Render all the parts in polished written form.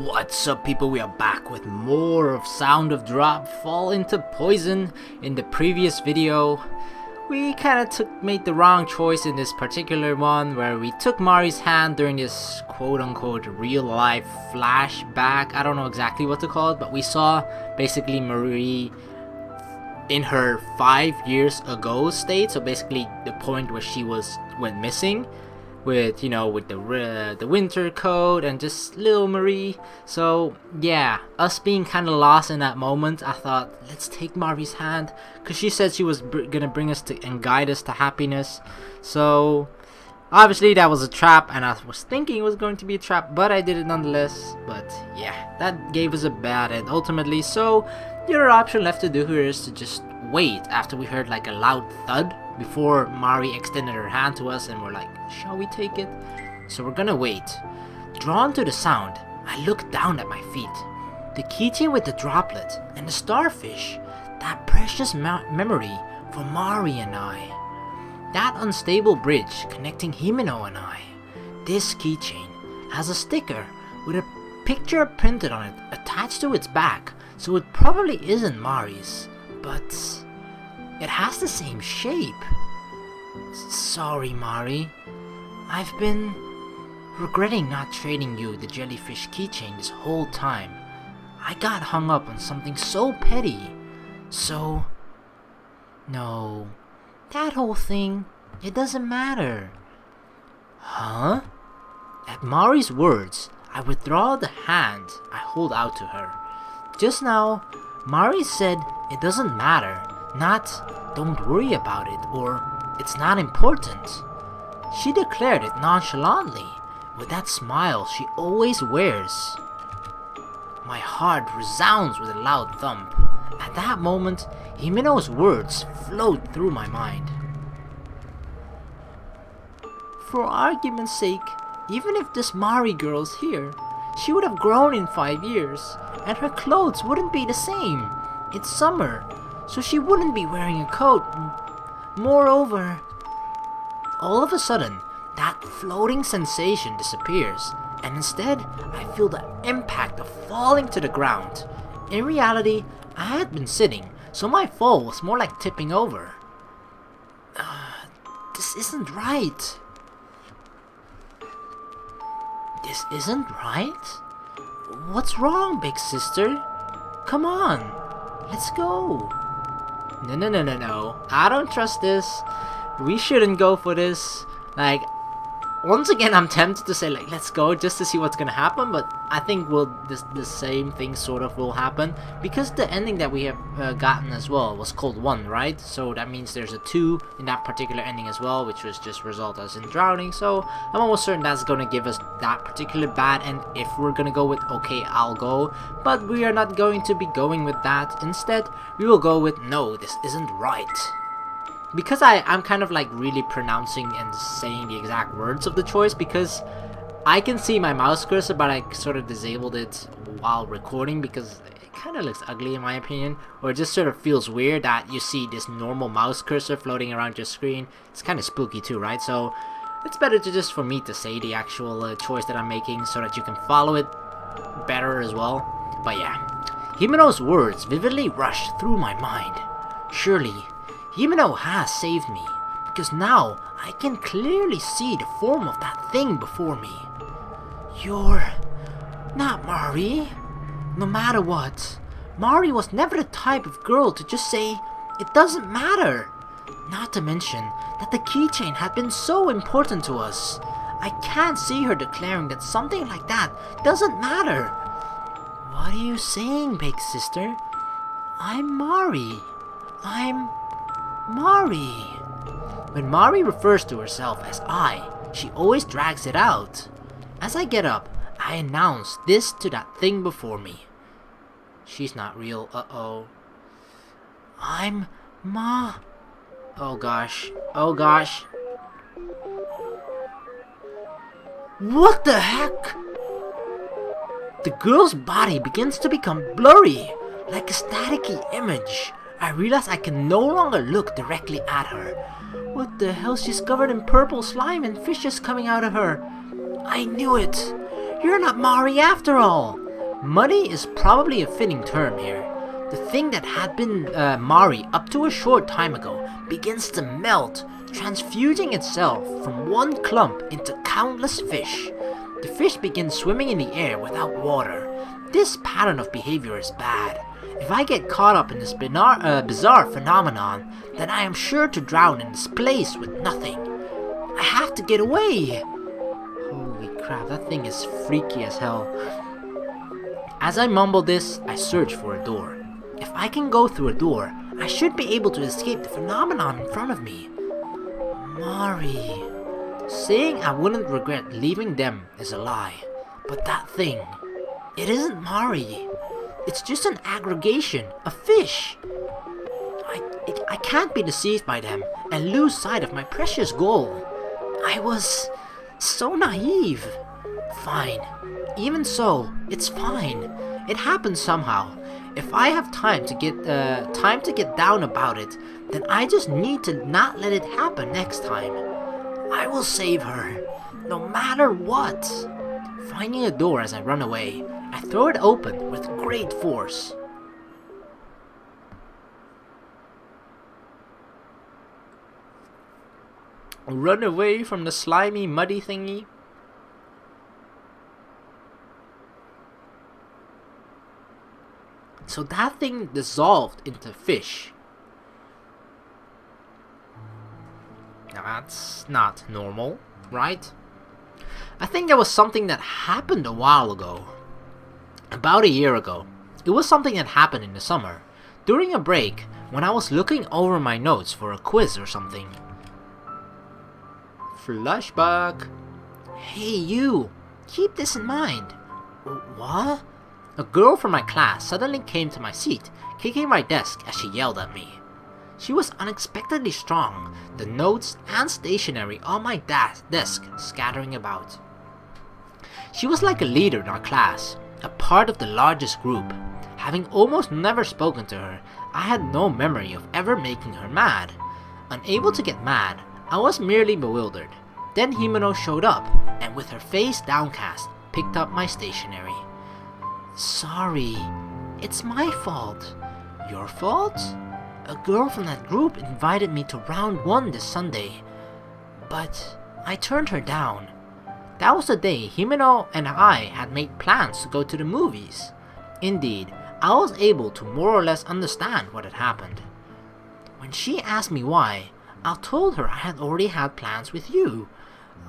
What's up, people? We are back with more of Sound of Drop Fall into Poison. In the previous video, we made the wrong choice in this particular one, where we took Mari's hand during this quote-unquote real-life flashback. I don't know exactly what to call it, but we saw basically Marie in her 5 years ago state. So basically the point where she went missing, with the winter coat and just little Marie. So yeah, us being kind of lost in that moment, I thought, let's take Mari's hand, because she said she was gonna bring us to and guide us to happiness. So obviously that was a trap, and I was thinking it was going to be a trap, but I did it nonetheless. But yeah, that gave us a bad end ultimately. So the other option left to do here is to just wait after we heard like a loud thud before Mari extended her hand to us, and we're like, shall we take it? So we're gonna wait. Drawn to the sound, I looked down at my feet. The keychain with the droplet and the starfish, that precious memory for Mari and I. That unstable bridge connecting Himeno and I. This keychain has a sticker with a picture printed on it attached to its back, so it probably isn't Mari's, but it has the same shape. Sorry, Mari. I've been regretting not trading you the jellyfish keychain this whole time. I got hung up on something so petty. So, no, that whole thing, it doesn't matter. Huh? At Mari's words, I withdraw the hand I hold out to her. Just now, Mari said it doesn't matter, not don't worry about it or it's not important. She declared it nonchalantly, with that smile she always wears. My heart resounds with a loud thump. At that moment, Himeno's words flowed through my mind. For argument's sake, even if this Mari girl's here, she would have grown in 5 years, and her clothes wouldn't be the same. It's summer, so she wouldn't be wearing a coat. Moreover, all of a sudden, that floating sensation disappears, and instead, I feel the impact of falling to the ground. In reality, I had been sitting, so my fall was more like tipping over. This isn't right. This isn't right? What's wrong, big sister? Come on, let's go. No. I don't trust this. We shouldn't go for this. Like, once again, I'm tempted to say, like, let's go just to see what's gonna happen, but I think the same thing sort of will happen, because the ending that we have gotten as well was called 1, right? So that means there's a 2 in that particular ending as well, which was just result as in drowning. So I'm almost certain that's gonna give us that particular bad end. If we're gonna go with okay, I'll go, but we are not going to be going with that. Instead, we will go with no, this isn't right. Because I'm kind of like really pronouncing and saying the exact words of the choice, because I can see my mouse cursor, but I sort of disabled it while recording because it kind of looks ugly in my opinion, or it just sort of feels weird that you see this normal mouse cursor floating around your screen. It's kind of spooky too, right? So it's better to just for me to say the actual choice that I'm making so that you can follow it better as well. But yeah, Himeno's words vividly rushed through my mind. Surely Himeno has saved me, because now I can clearly see the form of that thing before me. You're not Mari. No matter what, Mari was never the type of girl to just say, it doesn't matter. Not to mention that the keychain had been so important to us. I can't see her declaring that something like that doesn't matter. What are you saying, big sister? I'm Mari. I'm Mari. When Mari refers to herself as I, she always drags it out. As I get up, I announce this to that thing before me. She's not real, uh-oh. I'm Oh gosh. What the heck? The girl's body begins to become blurry, like a staticky image. I realize I can no longer look directly at her. What the hell? She's covered in purple slime and fishes coming out of her. I knew it. You're not Mari after all. Muddy is probably a fitting term here. The thing that had been Mari up to a short time ago begins to melt, transfusing itself from one clump into countless fish. The fish begin swimming in the air without water. This pattern of behavior is bad. If I get caught up in this bizarre phenomenon, then I am sure to drown in this place with nothing. I have to get away! Holy crap, that thing is freaky as hell. As I mumble this, I search for a door. If I can go through a door, I should be able to escape the phenomenon in front of me. Mari. Saying I wouldn't regret leaving them is a lie. But that thing, it isn't Mari. It's just an aggregation, a fish. I can't be deceived by them and lose sight of my precious goal. I was so naive. Fine. Even so, it's fine. It happens somehow. If I have time to get down about it, then I just need to not let it happen next time. I will save her, no matter what. Finding a door as I run away, I throw it open with great force. Run away from the slimy, muddy thingy. So that thing dissolved into fish. Now that's not normal, right? I think that was something that happened a while ago. About a year ago. It was something that happened in the summer. During a break, when I was looking over my notes for a quiz or something. Flashback. Hey you, keep this in mind. What? A girl from my class suddenly came to my seat, kicking my desk as she yelled at me. She was unexpectedly strong, the notes and stationery on my desk scattering about. She was like a leader in our class, a part of the largest group. Having almost never spoken to her, I had no memory of ever making her mad. Unable to get mad, I was merely bewildered. Then Himeno showed up, and with her face downcast, picked up my stationery. Sorry, it's my fault. Your fault? A girl from that group invited me to round 1 this Sunday, but I turned her down. That was the day Himeno and I had made plans to go to the movies. Indeed, I was able to more or less understand what had happened. When she asked me why, I told her I had already had plans with you.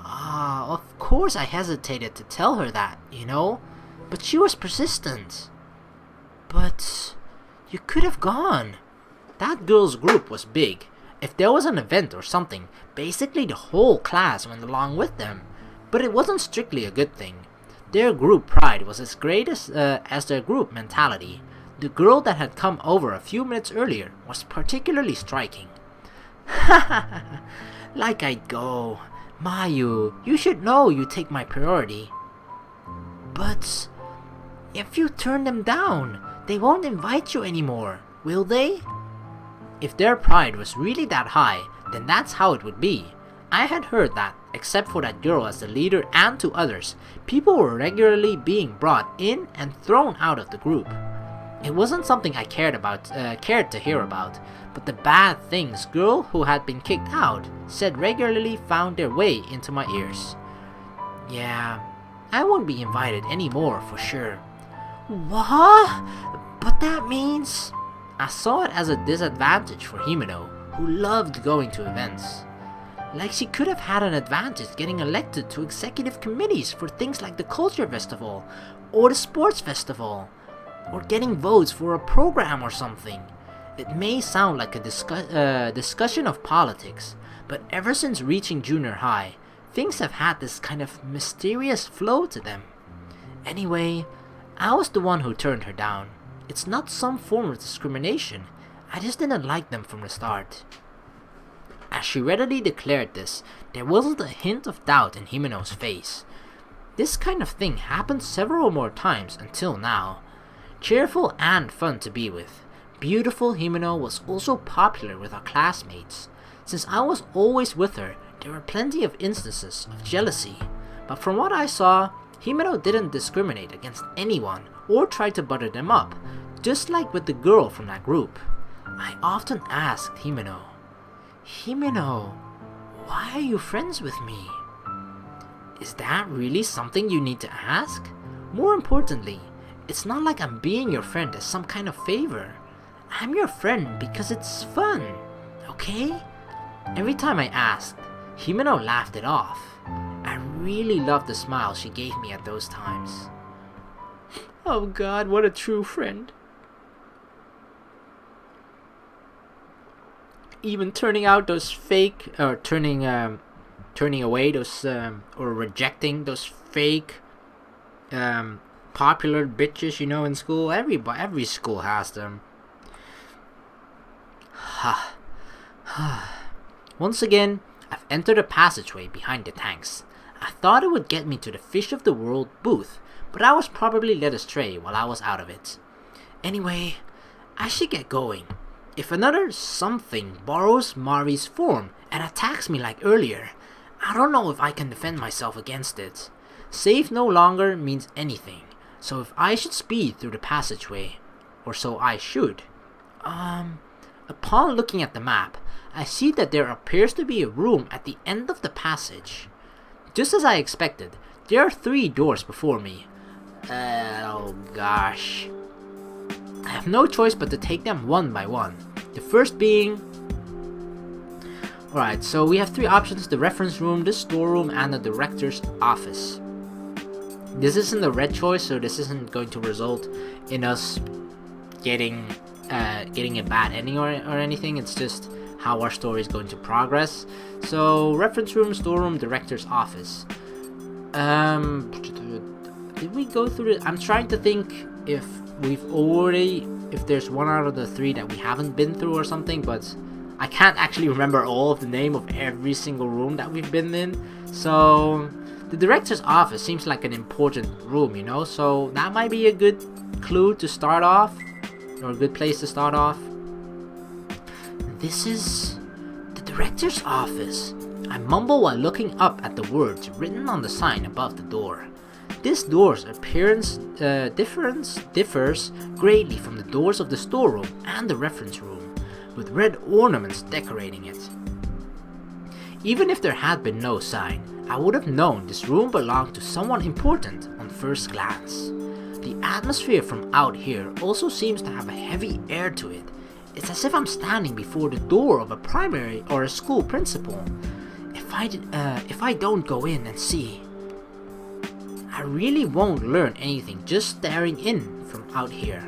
Of course I hesitated to tell her that, you know, but she was persistent. But you could have gone. That girl's group was big. If there was an event or something, basically the whole class went along with them. But it wasn't strictly a good thing. Their group pride was as great as their group mentality. The girl that had come over a few minutes earlier was particularly striking. Like I'd go. Mayu, you should know you take my priority. But if you turn them down, they won't invite you anymore, will they? If their pride was really that high, then that's how it would be. I had heard that, except for that girl as the leader and 2 others, people were regularly being brought in and thrown out of the group. It wasn't something I cared to hear about, but the bad things girl who had been kicked out said regularly found their way into my ears. Yeah, I won't be invited anymore for sure. What? But that means... I saw it as a disadvantage for Himeno, who loved going to events. Like she could have had an advantage getting elected to executive committees for things like the culture festival, or the sports festival, or getting votes for a program or something. It may sound like a discussion of politics, but ever since reaching junior high, things have had this kind of mysterious flow to them. Anyway, I was the one who turned her down. It's not some form of discrimination, I just didn't like them from the start. As she readily declared this, there wasn't a hint of doubt in Himeno's face. This kind of thing happened several more times until now. Cheerful and fun to be with, beautiful Himeno was also popular with our classmates. Since I was always with her, there were plenty of instances of jealousy, but from what I saw, Himeno didn't discriminate against anyone or try to butter them up, just like with the girl from that group. I often asked Himeno, "Himeno, why are you friends with me?" Is that really something you need to ask? More importantly, it's not like I'm being your friend as some kind of favor. I'm your friend because it's fun, okay? Every time I asked, Himeno laughed it off. I really loved the smile she gave me at those times. Oh God, what a true friend. Even turning out those fake, or turning away those, or rejecting those fake, popular bitches, you know, in school. Every school has them. Once again, I've entered a passageway behind the tanks. I thought it would get me to the Fish of the World booth, but I was probably led astray while I was out of it. Anyway, I should get going. If another something borrows Mari's form and attacks me like earlier, I don't know if I can defend myself against it. Safe no longer means anything, so if I should speed through the passageway, or so I should. Upon looking at the map, I see that there appears to be a room at the end of the passage. Just as I expected, there are 3 doors before me. Oh gosh. I have no choice but to take them one by one. The first being... Alright, so we have 3 options: the reference room, the storeroom, and the director's office. This isn't a red choice, so this isn't going to result in us getting a bad ending or anything. It's just how our story is going to progress. So, reference room, storeroom, director's office. Did we go through it? I'm trying to think if there's one out of the 3 that we haven't been through or something, but I can't actually remember all of the name of every single room that we've been in. So, the director's office seems like an important room, you know, so that might be a good clue to start off, or a good place to start off. This is the director's office. I mumble while looking up at the words written on the sign above the door. This door's appearance differs greatly from the doors of the storeroom and the reference room, with red ornaments decorating it. Even if there had been no sign, I would have known this room belonged to someone important on first glance. The atmosphere from out here also seems to have a heavy air to it. It's as if I'm standing before the door of a primary or a school principal. If I don't go in and see, I really won't learn anything just staring in from out here.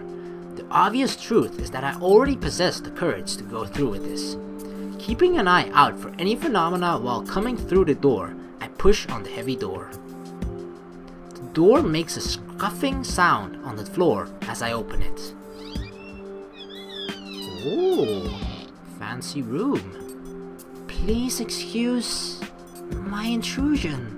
The obvious truth is that I already possess the courage to go through with this. Keeping an eye out for any phenomena while coming through the door, I push on the heavy door. The door makes a scuffing sound on the floor as I open it. Ooh, fancy room. Please excuse my intrusion.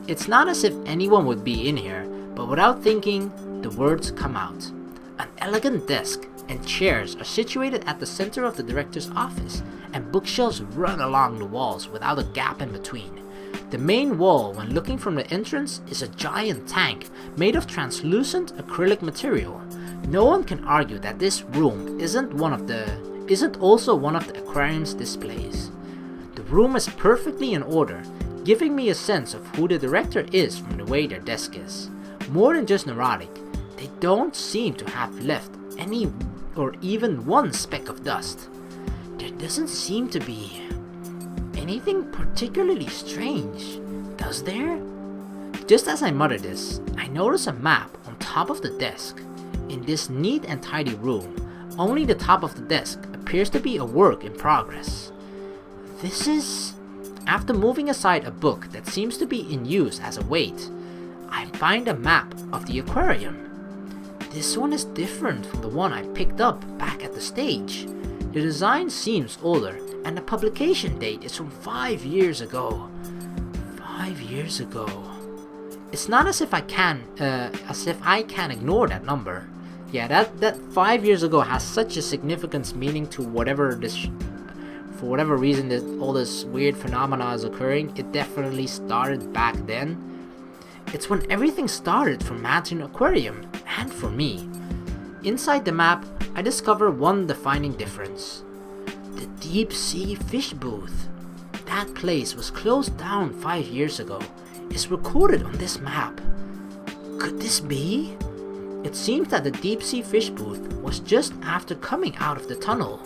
It's not as if anyone would be in here, but without thinking, the words come out. An elegant desk and chairs are situated at the center of the director's office, and bookshelves run along the walls without a gap in between. The main wall, when looking from the entrance, is a giant tank made of translucent acrylic material. No one can argue that this room isn't also one of the aquarium's displays. The room is perfectly in order, giving me a sense of who the director is from the way their desk is. More than just neurotic, they don't seem to have left any or even one speck of dust. There doesn't seem to be anything particularly strange, does there? Just as I mutter this, I notice a map on top of the desk. In this neat and tidy room, only the top of the desk appears to be a work in progress. This is... After moving aside a book that seems to be in use as a weight, I find a map of the aquarium. This one is different from the one I picked up back at the stage. The design seems older, and the publication date is from 5 years ago. 5 years ago. It's not as if I can ignore that number. Yeah, that 5 years ago has such a significant meaning to whatever this. For whatever reason, all this weird phenomena is occurring. It definitely started back then. It's when everything started for Manten Aquarium, and for me. Inside the map, I discover one defining difference. The deep sea fish booth. That place was closed down 5 years ago. It's recorded on this map. Could this be? It seems that the deep sea fish booth was just after coming out of the tunnel.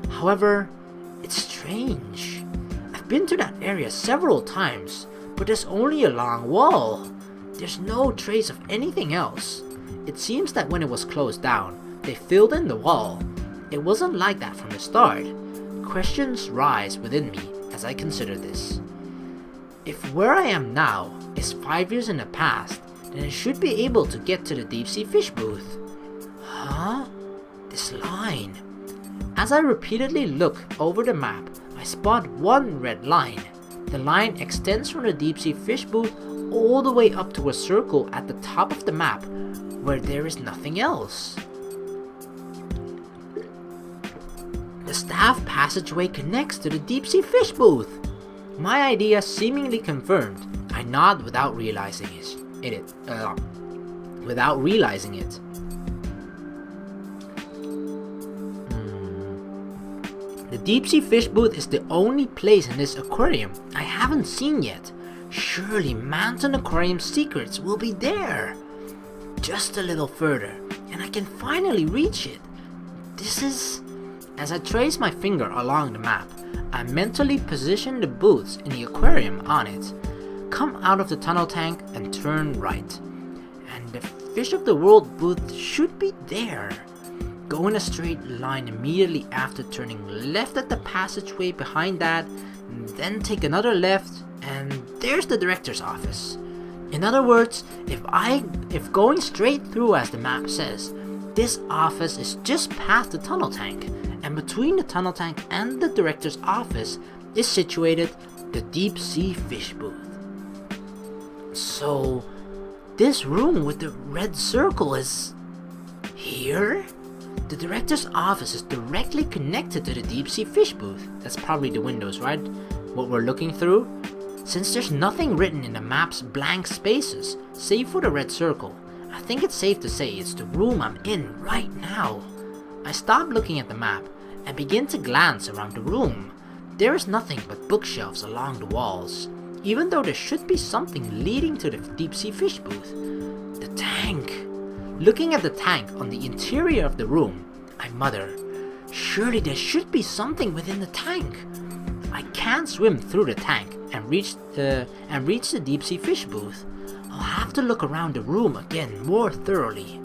However, it's strange. I've been to that area several times, but there's only a long wall. There's no trace of anything else. It seems that when it was closed down, they filled in the wall. It wasn't like that from the start. Questions rise within me as I consider this. If where I am now is 5 years in the past, then I should be able to get to the deep sea fish booth. Huh? This line. As I repeatedly look over the map, I spot one red line. The line extends from the deep sea fish booth all the way up to a circle at the top of the map where there is nothing else. The staff passageway connects to the deep sea fish booth. My idea seemingly confirmed. I nod without realizing it. The deep sea fish booth is the only place in this aquarium I haven't seen yet. Surely Manten Aquarium's secrets will be there. Just a little further, and I can finally reach it. As I trace my finger along the map, I mentally position the booths in the aquarium on it. Come out of the tunnel tank and turn right. And the Fish of the World booth should be there. Go in a straight line immediately after turning left at the passageway behind that, and then take another left, and there's the director's office. In other words, if going straight through as the map says, this office is just past the tunnel tank, and between the tunnel tank and the director's office is situated the deep sea fish booth. So, this room with the red circle is here? The director's office is directly connected to the deep sea fish booth. That's probably the windows, right? What we're looking through. Since there's nothing written in the map's blank spaces, save for the red circle, I think it's safe to say it's the room I'm in right now. I stop looking at the map and begin to glance around the room. There is nothing but bookshelves along the walls, even though there should be something leading to the deep sea fish booth. The tank. Looking at the tank on the interior of the room, I mutter, surely there should be something within the tank. I can't swim through the tank and reach the deep sea fish booth. I'll have to look around the room again more thoroughly.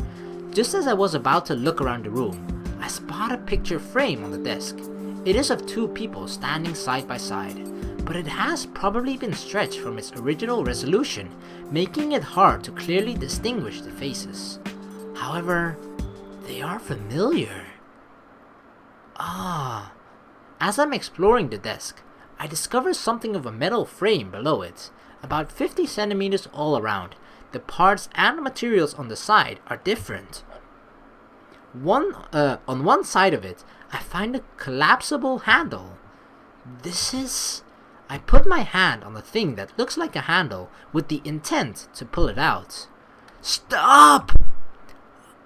Just as I was about to look around the room, I spot a picture frame on the desk. It is of two people standing side by side, but it has probably been stretched from its original resolution, making it hard to clearly distinguish the faces. However, they are familiar. As I'm exploring the desk, I discover something of a metal frame below it, about 50 centimeters all around. The parts and materials on the side are different. On one side of it, I find a collapsible handle. I put my hand on the thing that looks like a handle with the intent to pull it out. Stop!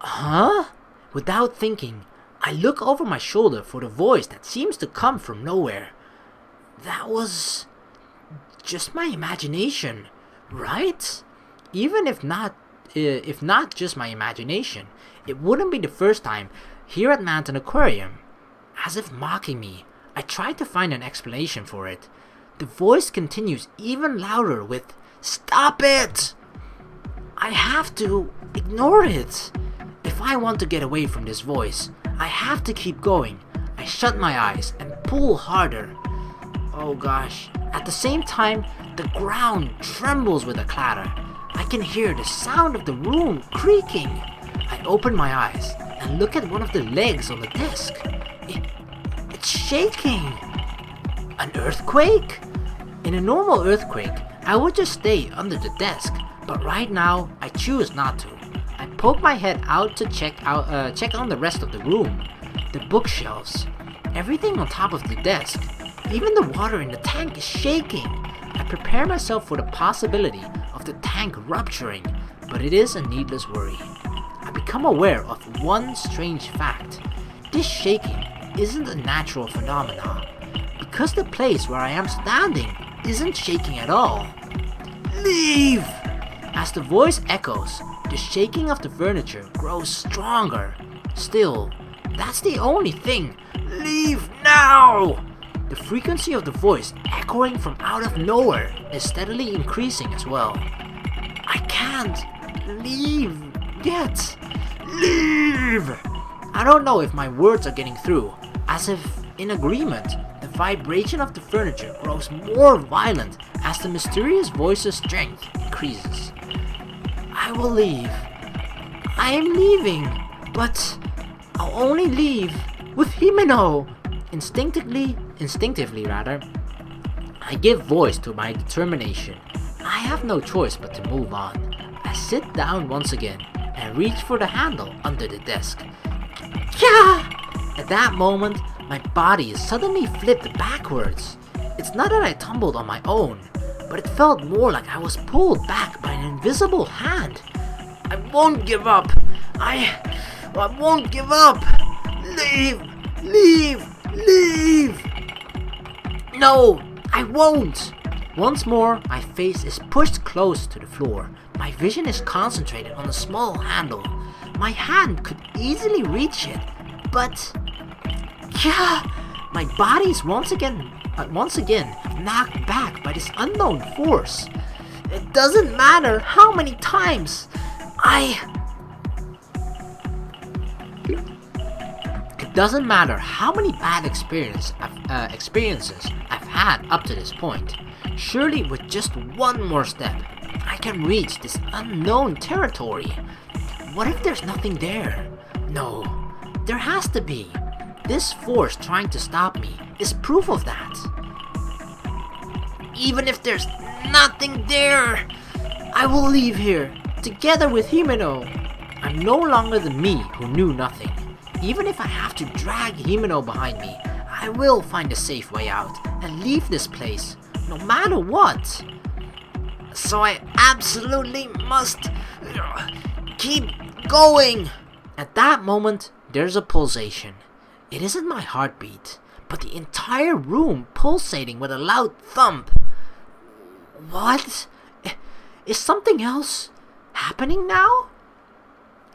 Huh? Without thinking, I look over my shoulder for the voice that seems to come from nowhere. That was just my imagination, right? Even if not just my imagination, it wouldn't be the first time here at Manten Aquarium. As if mocking me, I tried to find an explanation for it. The voice continues even louder with, "Stop it!" I have to ignore it. If I want to get away from this voice, I have to keep going. I shut my eyes and pull harder. Oh gosh. At the same time, the ground trembles with a clatter. I can hear the sound of the room creaking. I open my eyes and look at one of the legs on the desk. It's shaking. An earthquake? In a normal earthquake, I would just stay under the desk, but right now I choose not to. I poke my head out to check on the rest of the room. The bookshelves, everything on top of the desk, even the water in the tank is shaking. I prepare myself for the possibility of the tank rupturing, but it is a needless worry. I become aware of one strange fact. This shaking isn't a natural phenomenon, because the place where I am standing isn't shaking at all. Leave! As the voice echoes, the shaking of the furniture grows stronger. Still, that's the only thing. Leave now! The frequency of the voice echoing from out of nowhere is steadily increasing as well. I can't leave yet. Leave! I don't know if my words are getting through. As if in agreement, the vibration of the furniture grows more violent as the mysterious voice's strength increases. I will leave. I am leaving, but I'll only leave with Himeno. Instinctively, I give voice to my determination. I have no choice but to move on. I sit down once again and reach for the handle under the desk. Yeah! At that moment, my body is suddenly flipped backwards. It's not that I tumbled on my own, but it felt more like I was pulled back by an invisible hand. I won't give up. I won't give up. Leave! Leave! Leave! No, I won't! Once more, my face is pushed close to the floor. My vision is concentrated on a small handle. My hand could easily reach it, but... yeah! My body is once again knocked back by this unknown force. It doesn't matter how many times It doesn't matter how many bad experiences I've had up to this point. Surely with just one more step, I can reach this unknown territory. What if there's nothing there? No, there has to be. This force trying to stop me is proof of that. Even if there's nothing there, I will leave here, together with Himeno. I'm no longer the me who knew nothing. Even if I have to drag Himeno behind me, I will find a safe way out and leave this place, no matter what. So I absolutely must keep going. At that moment, there's a pulsation. It isn't my heartbeat, but the entire room pulsating with a loud thump. What? Is something else happening now?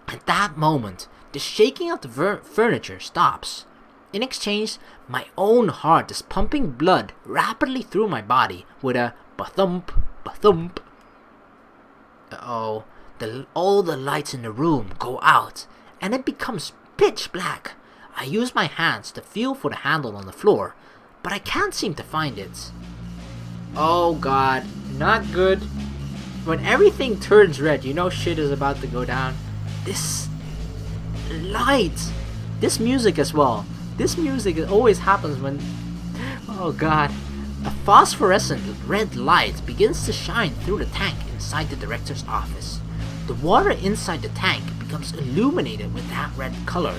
At that moment, the shaking of the furniture stops. In exchange, my own heart is pumping blood rapidly through my body with a ba-thump, ba-thump. Uh-oh, all the lights in the room go out, and it becomes pitch black. I use my hands to feel for the handle on the floor, but I can't seem to find it. Oh god, not good. When everything turns red, you know shit is about to go down. This light, this music as well. This music always happens when... oh god. A phosphorescent red light begins to shine through the tank inside the director's office. The water inside the tank becomes illuminated with that red color,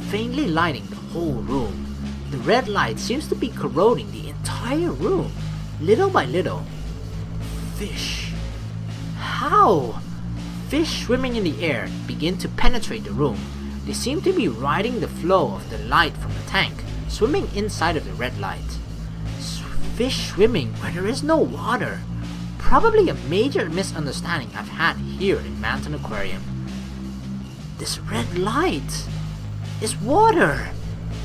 faintly lighting the whole room. The red light seems to be corroding the entire room, little by little. Fish. How? Fish swimming in the air begin to penetrate the room. They seem to be riding the flow of the light from the tank, swimming inside of the red light. Fish swimming where there is no water. Probably a major misunderstanding I've had here in Manten Aquarium. This red light is water.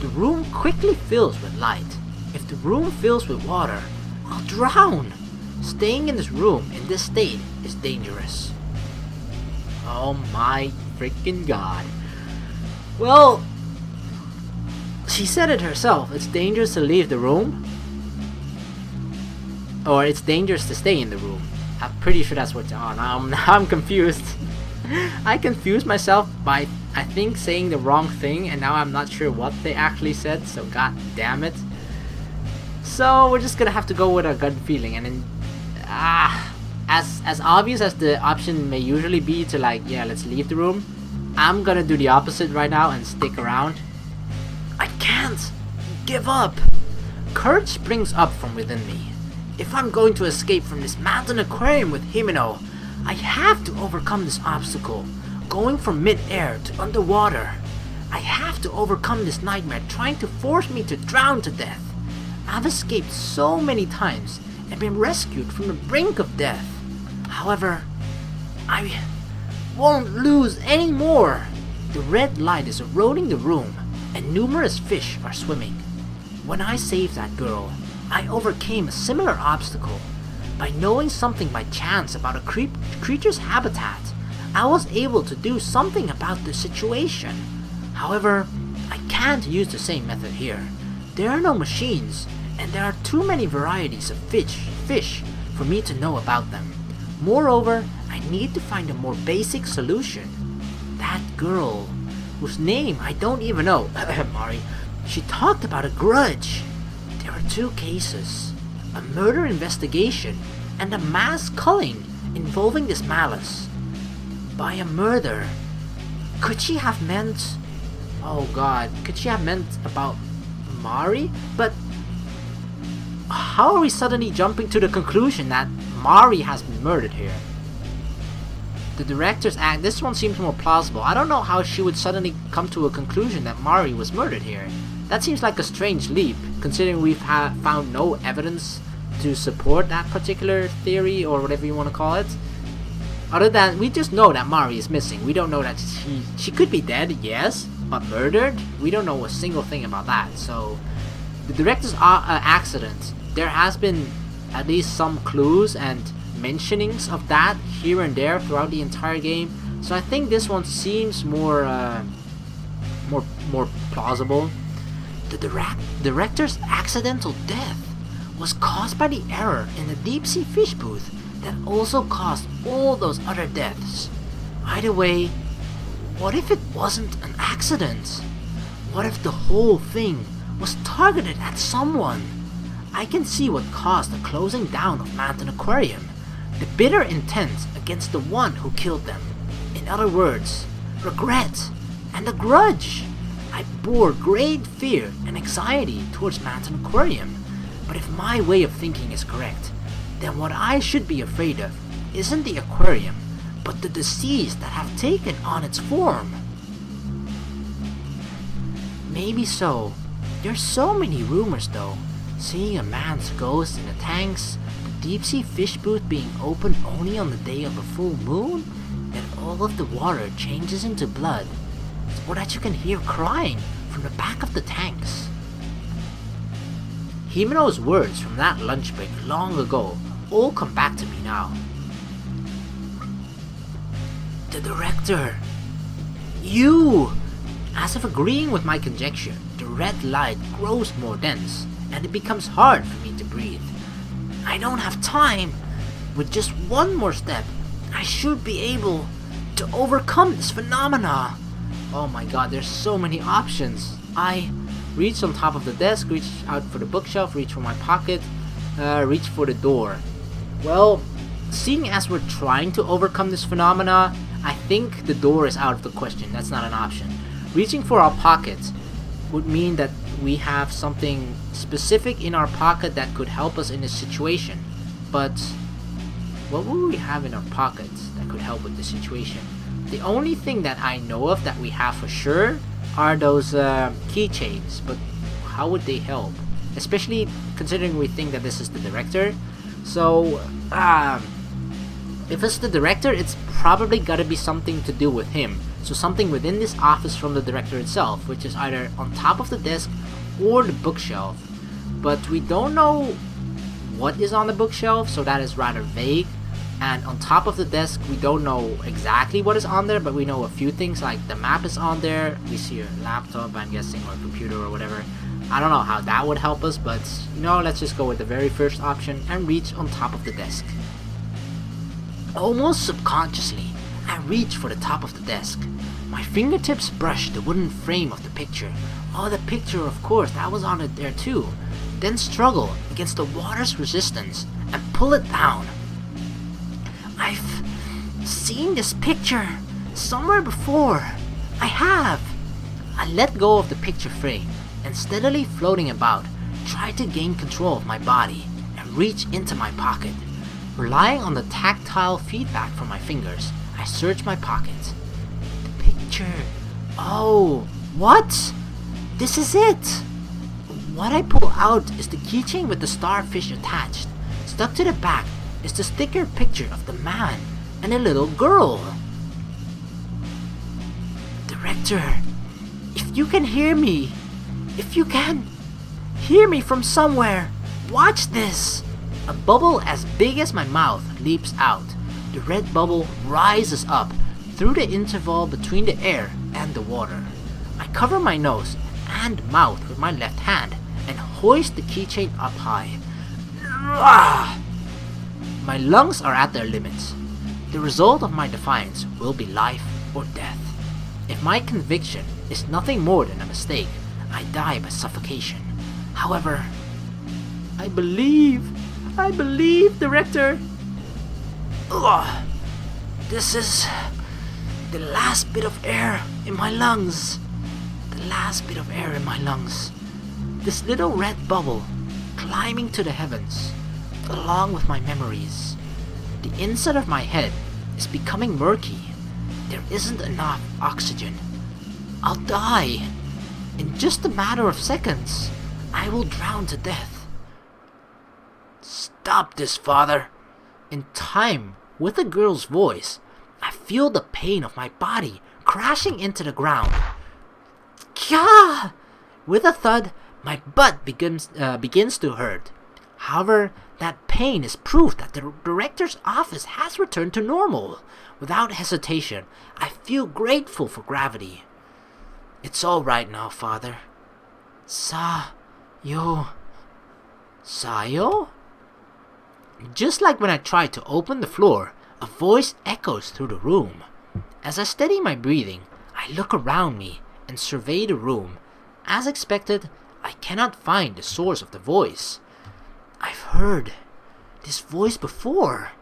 The room quickly fills with light. If the room fills with water, I'll drown. Staying in this room in this state is dangerous. Oh my freaking god. Well, she said it herself. It's dangerous to leave the room. Or it's dangerous to stay in the room. I'm pretty sure that's what's on. Now I'm confused. I confused myself by, I think, saying the wrong thing, and now I'm not sure what they actually said, so god damn it. So we're just gonna have to go with a gut feeling, and then as obvious as the option may usually be to like, yeah, let's leave the room, I'm gonna do the opposite right now and stick around. I can't give up. Courage springs up from within me. If I'm going to escape from this Manten Aquarium with Himeno, I have to overcome this obstacle, going from mid-air to underwater. I have to overcome this nightmare trying to force me to drown to death. I've escaped so many times and been rescued from the brink of death. However, I won't lose any more. The red light is eroding the room and numerous fish are swimming. When I saved that girl, I overcame a similar obstacle. By knowing something by chance about a creature's habitat, I was able to do something about the situation. However, I can't use the same method here. There are no machines, and there are too many varieties of fish for me to know about them. Moreover, I need to find a more basic solution. That girl, whose name I don't even know, Mari, she talked about a grudge. There are two cases, a murder investigation and a mass culling involving this malice. By a murder, could she have meant... Oh god, could she have meant about Mari? But how are we suddenly jumping to the conclusion that Mari has been murdered here? The director's act, this one seems more plausible. I don't know how she would suddenly come to a conclusion that Mari was murdered here. That seems like a strange leap, considering we've found no evidence to support that particular theory, or whatever you want to call it. Other than, we just know that Mari is missing. We don't know that she could be dead, yes, but murdered? We don't know a single thing about that. So, the director's accident, there has been at least some clues and mentionings of that here and there throughout the entire game. So I think this one seems more plausible. The director's accidental death was caused by the error in the deep sea fish booth that also caused all those other deaths. Either way, what if it wasn't an accident? What if the whole thing was targeted at someone? I can see what caused the closing down of Manten Aquarium. The bitter intent against the one who killed them. In other words, regret and a grudge. I bore great fear and anxiety towards Manten Aquarium. But if my way of thinking is correct, then what I should be afraid of isn't the aquarium, but the deceased that have taken on its form. Maybe so. There's so many rumors though. Seeing a man's ghost in the tanks, the deep sea fish booth being open only on the day of a full moon, then all of the water changes into blood, or that you can hear crying from the back of the tanks. Himeno's words from that lunch break long ago all come back to me now. The director! You! As if agreeing with my conjecture, the red light grows more dense, and it becomes hard for me to breathe. I don't have time! With just one more step, I should be able to overcome this phenomena! Oh my god, there's so many options. I reach on top of the desk, reach out for the bookshelf, reach for my pocket, reach for the door. Well, seeing as we're trying to overcome this phenomena, I think the door is out of the question. That's not an option. Reaching for our pockets would mean that we have something specific in our pocket that could help us in this situation. But what would we have in our pockets that could help with the situation? The only thing that I know of that we have for sure are those keychains, but how would they help? Especially considering we think that this is the director. So, if it's the director, it's probably gotta be something to do with him. So something within this office from the director itself, which is either on top of the desk or the bookshelf. But we don't know what is on the bookshelf, so that is rather vague. And on top of the desk, we don't know exactly what is on there, but we know a few things, like the map is on there. We see a laptop, I'm guessing, or a computer or whatever. I don't know how that would help us, but you know, let's just go with the very first option and reach on top of the desk. Almost subconsciously, I reach for the top of the desk. My fingertips brush the wooden frame of the picture. Oh, the picture, of course, that was on it there too. Then struggle against the water's resistance and pull it down. I've seen this picture somewhere before. I have. I let go of the picture frame and steadily floating about, try to gain control of my body and reach into my pocket. Relying on the tactile feedback from my fingers, I search my pocket. The picture. Oh, what? This is it! What I pull out is the keychain with the starfish attached. Stuck to the back is the sticker picture of the man and a little girl. Director, if you can hear me, if you can hear me from somewhere, watch this! A bubble as big as my mouth leaps out. The red bubble rises up through the interval between the air and the water. I cover my nose and mouth with my left hand and hoist the keychain up high. My lungs are at their limits. The result of my defiance will be life or death. If my conviction is nothing more than a mistake, I die by suffocation. However, I believe, Director. This is the last bit of air in my lungs. The last bit of air in my lungs. This little red bubble climbing to the heavens, along with my memories. The inside of my head is becoming murky. There isn't enough oxygen. I'll die. In just a matter of seconds, I will drown to death. Stop this, Father. In time, with a girl's voice, I feel the pain of my body crashing into the ground. Kya! With a thud, my butt begins to hurt. However, that pain is proof that the director's office has returned to normal. Without hesitation, I feel grateful for gravity. It's all right now, Father. Sayo? Just like when I tried to open the floor, a voice echoes through the room. As I steady my breathing, I look around me and survey the room. As expected, I cannot find the source of the voice. I've heard this voice before.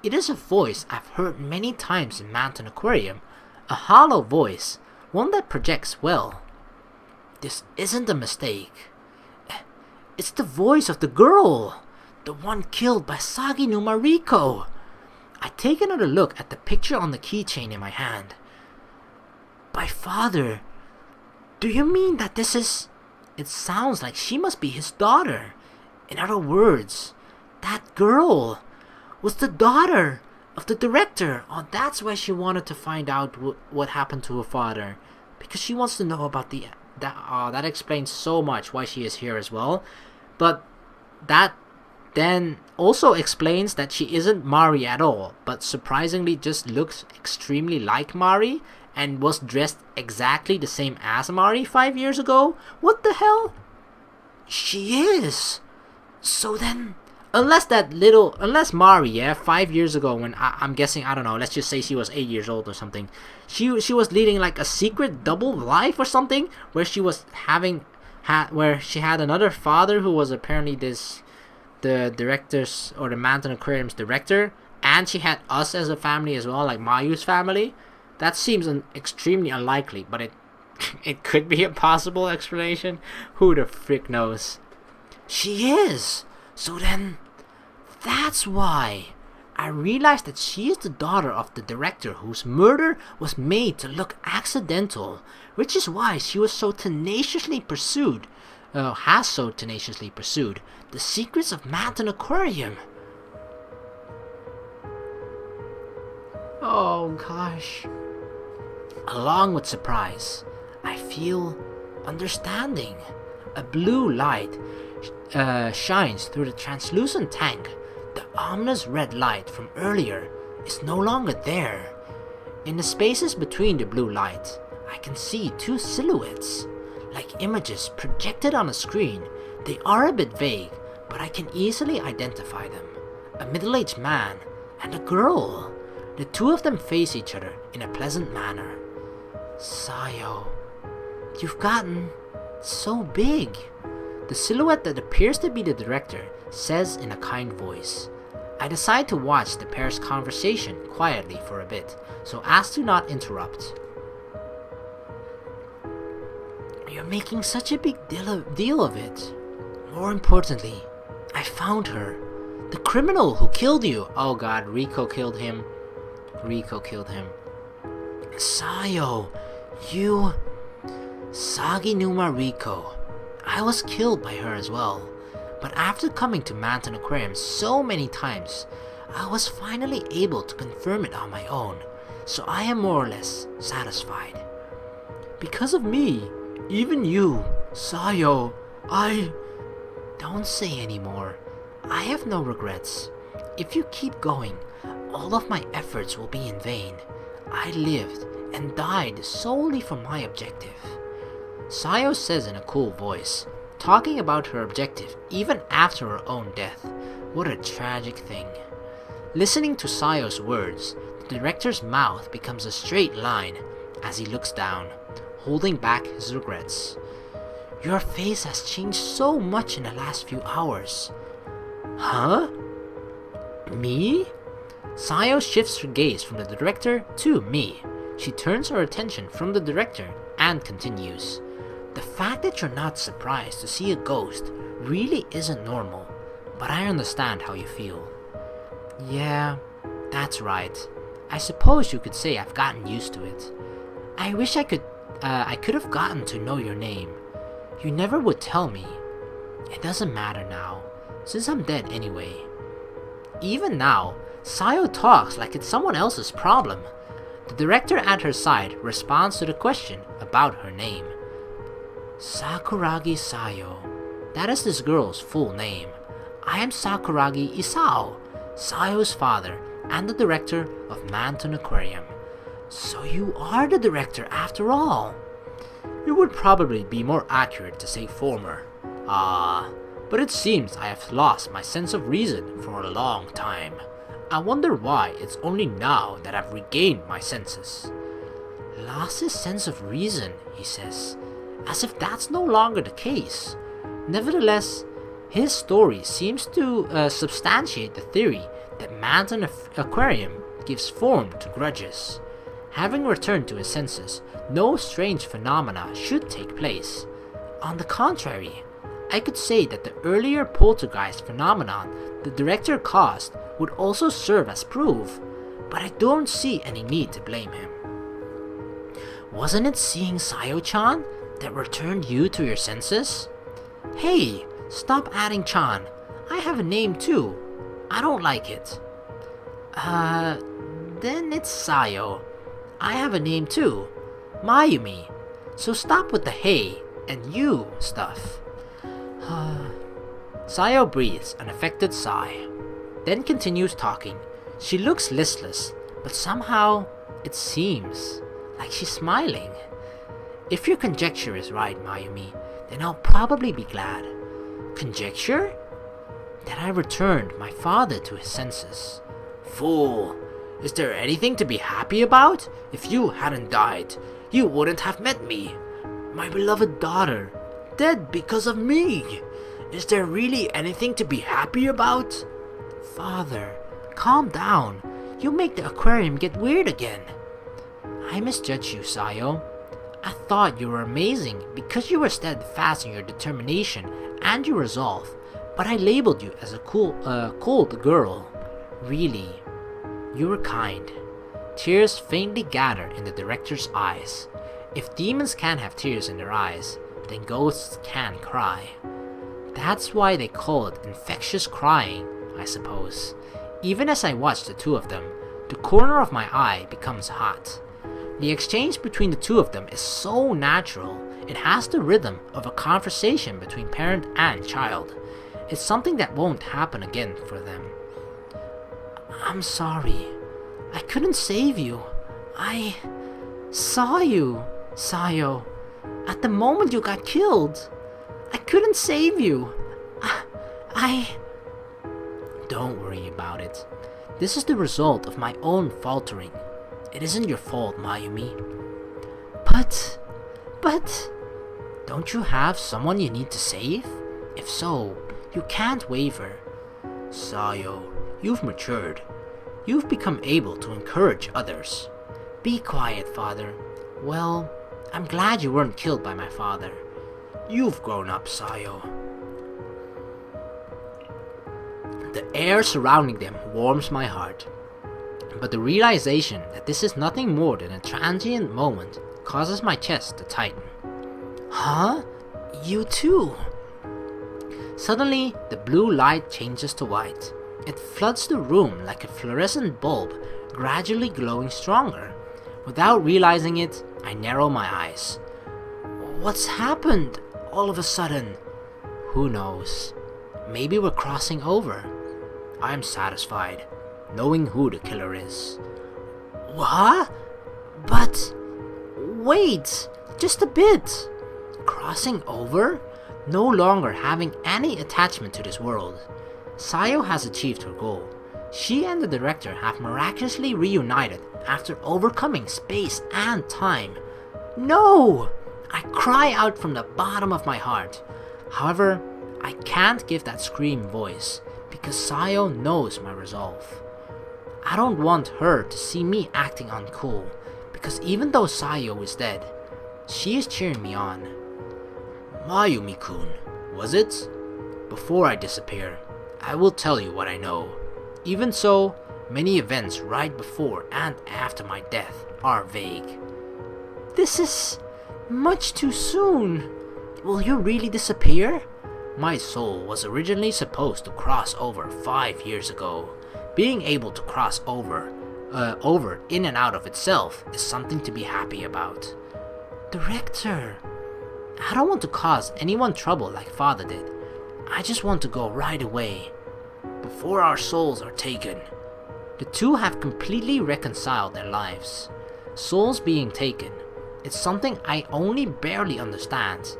It is a voice I've heard many times in Manten Aquarium. A hollow voice, one that projects well. This isn't a mistake. It's the voice of the girl, the one killed by Sagi no Mariko. I take another look at the picture on the keychain in my hand. By Father, do you mean that this is... It sounds like she must be his daughter. In other words, that girl was the daughter of the director. Oh, that's why she wanted to find out what happened to her father. Because she wants to know about that explains so much why she is here as well. But that then also explains that she isn't Mari at all, but surprisingly just looks extremely like Mari and was dressed exactly the same as Mari 5 years ago. What the hell? She is. So then, unless Mari, 5 years ago, when I'm guessing, I don't know, let's just say she was 8 years old or something, she was leading like a secret double life or something, where she was where she had another father who was apparently the director's or the Manten Aquarium's director, and she had us as a family as well, like Mayu's family. That seems extremely unlikely, but it could be a possible explanation. Who the frick knows? She is. So then, that's why. I realized that she is the daughter of the director whose murder was made to look accidental, which is why she was so tenaciously pursued, the secrets of Manten Aquarium. Oh gosh. Along with surprise, I feel understanding. A blue light shines through the translucent tank. The ominous red light from earlier is no longer there. In the spaces between the blue lights, I can see two silhouettes, like images projected on a screen. They are a bit vague, but I can easily identify them. A middle-aged man and a girl. The two of them face each other in a pleasant manner. Sayo, you've gotten so big. The silhouette that appears to be the director says in a kind voice. I decide to watch the pair's conversation quietly for a bit, so as to not interrupt. You're making such a big deal of it. More importantly, I found her. The criminal who killed you! Oh god, Riko killed him. Sayo, you... Saginuma Riko. I was killed by her as well. But after coming to Manten Aquarium so many times, I was finally able to confirm it on my own, so I am more or less satisfied. Because of me, even you, Sayo, Don't say anymore. I have no regrets. If you keep going, all of my efforts will be in vain. I lived and died solely for my objective. Sayo says in a cool voice, talking about her objective even after her own death. What a tragic thing. Listening to Sayo's words, the director's mouth becomes a straight line as he looks down, holding back his regrets. Your face has changed so much in the last few hours. Huh? Me? Sayo shifts her gaze from the director to me. She turns her attention from the director and continues. The fact that you're not surprised to see a ghost really isn't normal, but I understand how you feel. Yeah, that's right. I suppose you could say I've gotten used to it. I wish I could have gotten to know your name. You never would tell me. It doesn't matter now, since I'm dead anyway. Even now, Sayo talks like it's someone else's problem. The director at her side responds to the question about her name. Sakuragi Sayo. That is this girl's full name. I am Sakuragi Isao, Sayo's father and the director of Manten Aquarium. So you are the director after all. It would probably be more accurate to say former. But it seems I have lost my sense of reason for a long time. I wonder why it's only now that I've regained my senses. Lost his sense of reason, he says, as if that's no longer the case. Nevertheless, his story seems to substantiate the theory that Manten Aquarium gives form to grudges. Having returned to his senses, no strange phenomena should take place. On the contrary, I could say that the earlier poltergeist phenomenon the director caused would also serve as proof, but I don't see any need to blame him. Wasn't it seeing Sayo-chan that returned you to your senses? Hey, stop adding chan. I have a name too. I don't like it. Then it's Sayo. I have a name too. Mayumi. So stop with the hey and you stuff. Sayo breathes an affected sigh, then continues talking. She looks listless, but somehow it seems like she's smiling. If your conjecture is right, Mayumi, then I'll probably be glad. Conjecture? That I returned my father to his senses. Fool! Is there anything to be happy about? If you hadn't died, you wouldn't have met me. My beloved daughter, dead because of me. Is there really anything to be happy about? Father, calm down. You make the aquarium get weird again. I misjudged you, Sayo. I thought you were amazing because you were steadfast in your determination and your resolve, but I labeled you as a cold girl. Really, you were kind. Tears faintly gather in the director's eyes. If demons can have tears in their eyes, then ghosts can cry. That's why they call it infectious crying, I suppose. Even as I watch the two of them, the corner of my eye becomes hot. The exchange between the two of them is so natural, it has the rhythm of a conversation between parent and child. It's something that won't happen again for them. I'm sorry. I couldn't save you. I saw you, Sayo. At the moment you got killed. I couldn't save you. Don't worry about it. This is the result of my own faltering. It isn't your fault, Mayumi. But... Don't you have someone you need to save? If so, you can't waver. Sayo, you've matured. You've become able to encourage others. Be quiet, father. Well, I'm glad you weren't killed by my father. You've grown up, Sayo. The air surrounding them warms my heart. But the realization that this is nothing more than a transient moment causes my chest to tighten. Huh? You too? Suddenly, the blue light changes to white. It floods the room like a fluorescent bulb, gradually glowing stronger. Without realizing it, I narrow my eyes. What's happened all of a sudden? Who knows? Maybe we're crossing over. I'm satisfied, knowing who the killer is. What? But... wait, just a bit. Crossing over? No longer having any attachment to this world. Sayo has achieved her goal. She and the director have miraculously reunited after overcoming space and time. No! I cry out from the bottom of my heart. However, I can't give that scream voice because Sayo knows my resolve. I don't want her to see me acting uncool because even though Sayo is dead, she is cheering me on. Mayumi-kun, was it? Before I disappear, I will tell you what I know. Even so, many events right before and after my death are vague. This is much too soon. Will you really disappear? My soul was originally supposed to cross over 5 years ago. Being able to cross over in and out of itself is something to be happy about. Director, I don't want to cause anyone trouble like Father did. I just want to go right away, before our souls are taken. The two have completely reconciled their lives. Souls being taken, it's something I only barely understand.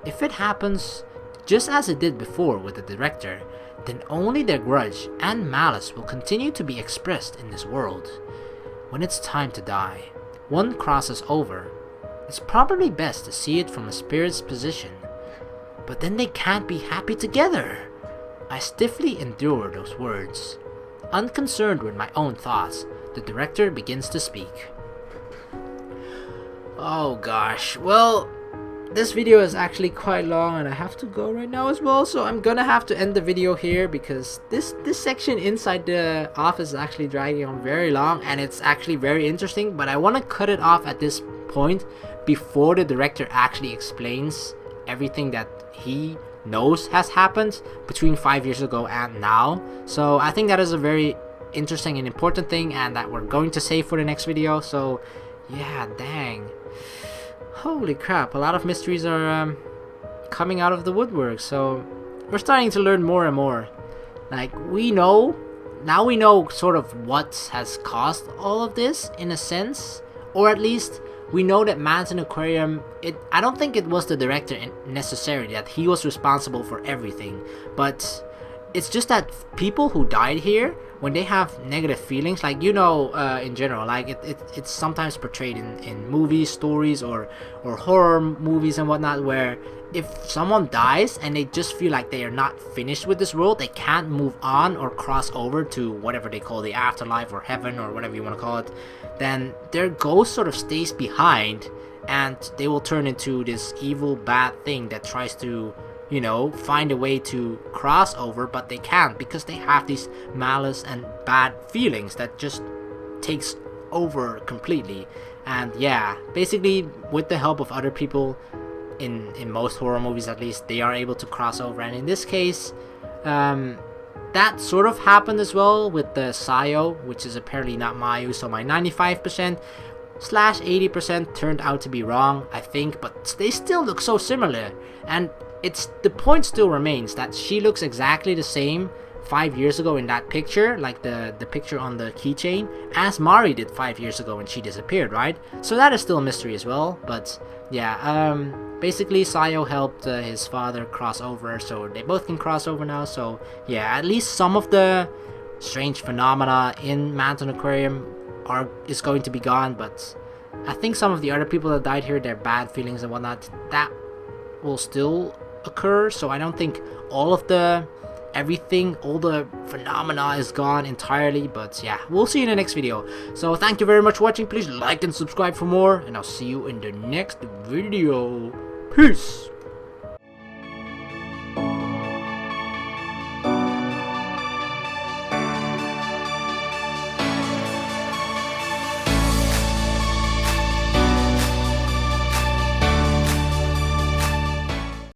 If it happens, just as it did before with the director, then only their grudge and malice will continue to be expressed in this world. When it's time to die, one crosses over. It's probably best to see it from a spirit's position. But then they can't be happy together. I stiffly endure those words. Unconcerned with my own thoughts, the director begins to speak. Oh gosh, well, this video is actually quite long and I have to go right now as well, so I'm gonna have to end the video here because this section inside the office is actually dragging on very long and it's actually very interesting, but I want to cut it off at this point before the director actually explains everything that he knows has happened between 5 years ago and now. So I think that is a very interesting and important thing and that we're going to save for the next video. So yeah, dang. Holy crap, a lot of mysteries are coming out of the woodwork, so we're starting to learn more and more. Like, we know sort of what has caused all of this in a sense, or at least we know that Manten Aquarium, I don't think it was the director necessarily, that he was responsible for everything, but it's just that people who died here, when they have negative feelings, like, you know, in general, like it's sometimes portrayed in movies, stories, or horror movies and whatnot, where if someone dies and they just feel like they are not finished with this world, they can't move on or cross over to whatever they call the afterlife or heaven or whatever you want to call it, then their ghost sort of stays behind and they will turn into this evil bad thing that tries to, you know, find a way to cross over, but they can't because they have these malice and bad feelings that just takes over completely. And yeah, basically with the help of other people, in most horror movies at least, they are able to cross over. And in this case, that sort of happened as well with the Sayo, which is apparently not Mayu. So my 95%/80% turned out to be wrong, I think, but they still look so similar. And the point still remains that she looks exactly the same 5 years ago in that picture, like the picture on the keychain, as Mari did 5 years ago when she disappeared, right? So that is still a mystery as well. But yeah, basically Sayo helped his father cross over, so they both can cross over now. So yeah, at least some of the strange phenomena in Manten Aquarium is going to be gone, but I think some of the other people that died here, their bad feelings and whatnot, that will still occur. So I don't think all the phenomena is gone entirely, but yeah, we'll see you in the next video. So thank you very much for watching. Please like and subscribe for more, and I'll see you in the next video. Peace.